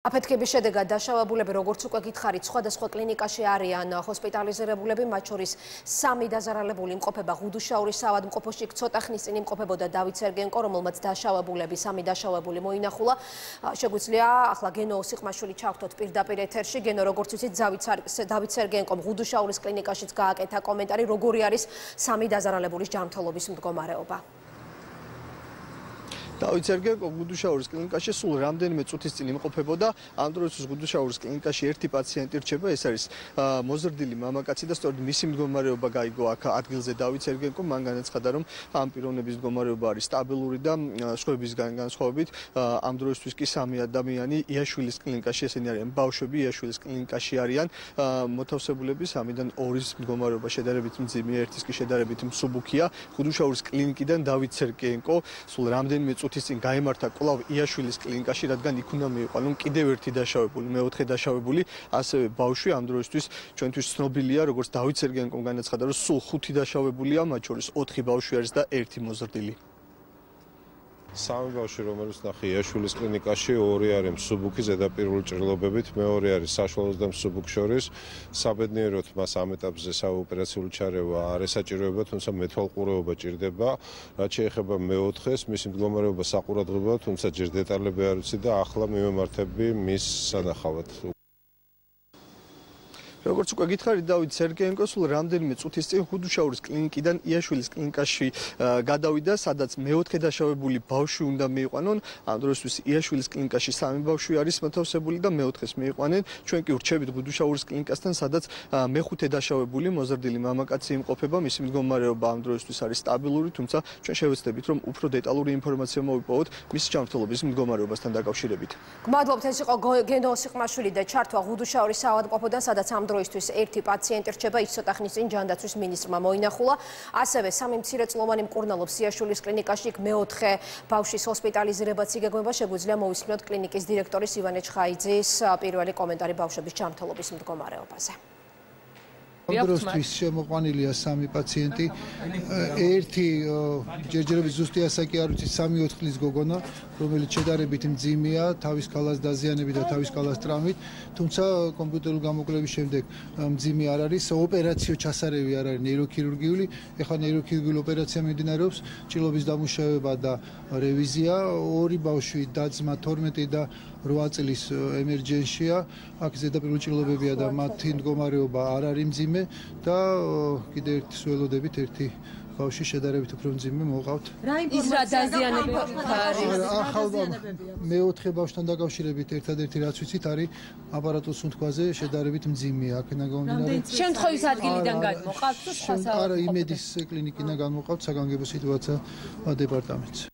აფეთქების შედეგად დაშავებულები, როგორც უკვე გითხარით, სხვადასხვა კლინიკაში არიან ჰოსპიტალიზირებულები, მათ შორის 3 დაზარალებული იმყოფება ღუდუშაურის საავადმყოფოში, ცოტა ხნის წინ იმყოფებოდა დავით სერგენკო, რომელმაც დაშავებულები 3 დაშავებული მოინახულა. შეგვიძლია ახლა გენო ოსიყმაშვილი ჩავთოთ პირდაპირ ეთერში. გენო, როგორც ვიცით, დავით სერგენკომ ღუდუშაურის კლინიკაშიც გააკეთა კომენტარი, როგორი არის 3 დაზარალებულის ჯანმრთელობის მდგომარეობა. დავით სერგენკო ღუდუშაურის კლინიკაში სულ რამდენიმე წუთის წინ იმყოფებოდა. ამ დროს ღუდუშაურის კლინიკაში ერთი პაციენტი რჩება, ეს არის მოზრდილი მამაკაცი და სწორედ მისი მდგომარეობა გაიგო აქ ადგილზე დავით სერგენკომ. მან განაცხადა, რომ ამ პიროვნების მდგომარეობა არის სტაბილური და სხვებისგან განსხვავებით ამ დროისთვის კი 3 ადამიანი იაშვილის კლინიკაში, ესენი არიან ბავშვები, იაშვილის კლინიკაში არიან. მოთავსებულები 3-დან 2-ის მდგომარეობა შედარებით მძიმეა, ერთის კი შედარებით მსუბუქია. ღუდუშაურის კლინიკიდან დავით სერგენკო სულ რამდენიმე წუთის წინ გაემართა კვლავ იაშვილის კლინიკაში, რადგან იქ უნდა მიიყვანონ კიდევ ერთი დაშავებული, მეოთხე დაშავებული, ასევე ბავშვი. ამ დროისთვის ჩვენთვის ცნობილია, როგორც დავით სერგენკომ განაცხადა, რომ სულ 5 დაშავებულია, მათ შორის 4 ბავშვი არის და 1 მოზრდილი. 3 ბავშვი, რომელიც ნახე იაშვილის კლინიკაში, 2 არის მსუბუქი ზედაპირული ჭრილობებით, მეორე არის საშუალოს და მსუბუქ შორის. საბედნიეროდ მას ამ ეტაპზე საოპერაციული ჩარევა არ ესაჭიროება, თუმცა მეთვალყურეობა ჭირდება. რაც შეეხება მეოთხეს, მისი მდგომარეობა საყურადღებოა, თუმცა ჯერ დეტალები არ ვიცი და ახლა მივემართები მის სანახავად. როგორც უკვე გითხარით, დავით სერგენკო სულ რამდენიმე წუთის წინ ღუდუშაურის კლინიკიდან იაშვილის კლინიკაში გადავიდა, სადაც მეოთხე დაშავებული ბავშვი უნდა მიიყვანონ. ამ დროისთვის იაშვილის კლინიკაში 3 ბავშვი არის მოთავსებული და მეოთხეს მიიყვანენ. ჩვენ კი ვრჩებით ღუდუშაურის კლინიკასთან, სადაც მეხუთე დაშავებული მოზრდილი მამაკაცი იმყოფება. მისი მდგომარეობა ამ დროისთვის არის სტაბილური, თუმცა ჩვენ შევეცდებით, რომ უფრო დეტალური ინფორმაცია მოვიპოვოთ მის ჯანმრთელობის მდგომარეობასთან დაკავშირებით. გმადლობთ, ეს იყო გენო ოსიყმაშვილი და ჩართვა ღუდუშაურის საავადმყოფოდან, სადაც ამ დროისთვის ერთი პაციენტი რჩება, ის ცოტა ხნის წინ ჯანდაცვის მინისტრმა მოინახულა. ასევე 3 მცირეწლოვანი მკურნალობს იაშვილის კლინიკაში, იქ მეოთხე ბავშვის ჰოსპიტალიზირებაც იგეგმება. შეგვიძლია მოვისმინოთ კლინიკის დირექტორის ივანე ჩხაიძის პირველი კომენტარი ბავშვების ჯანმრთელობის მდგომარეობაზე. ამ დროისთვის შემოყვანილია 3 პაციენტი. ერთი ჯერჯერობით ზუსტი ასაკი არ ვიცი, 3-4 წლის გოგონა, რომელიც შედარებით მძიმეა, თავის ქალას დაზიანებით და თავის ქალას ტრამვით, თუმცა კომპიუტერული გამოკვლევის შემდეგ მძიმე არ არის, ოპერაციო ჩასარევი არ არის ნეიროქირურგიული. ეხლა ნეიროქირურგიული ოპერაცია მიმდინარეობს, ჭრილობის დამუშავება და რევიზია. 2 ბავშვი დაძმა 12 და 8 წლის ემერჯენსია. აქ ზედაპირული ჭრილობებია და მათი მდგომარეობა არ არის მძიმე და კიდევ ერთი სველოდებით ერთი ბავშვი შედარებით უფრო მძიმე მოყავთ. ის რა დაზიანებები არის? ახალ მეოთხე ბავშვთან დაკავშირებით ერთადერთი რაც ვიცით არის აპარატოს სუნთქვაზე შედარებით მძიმეა. აქედან გამომდინარე შემთხვევის ადგილიდან გადმოყავთ თუ სხვა საავადმყოფოდან? არა, იმედის კლინიკიდან გადმოყავთ საგანგებო სიტუაცია დეპარტამენტს.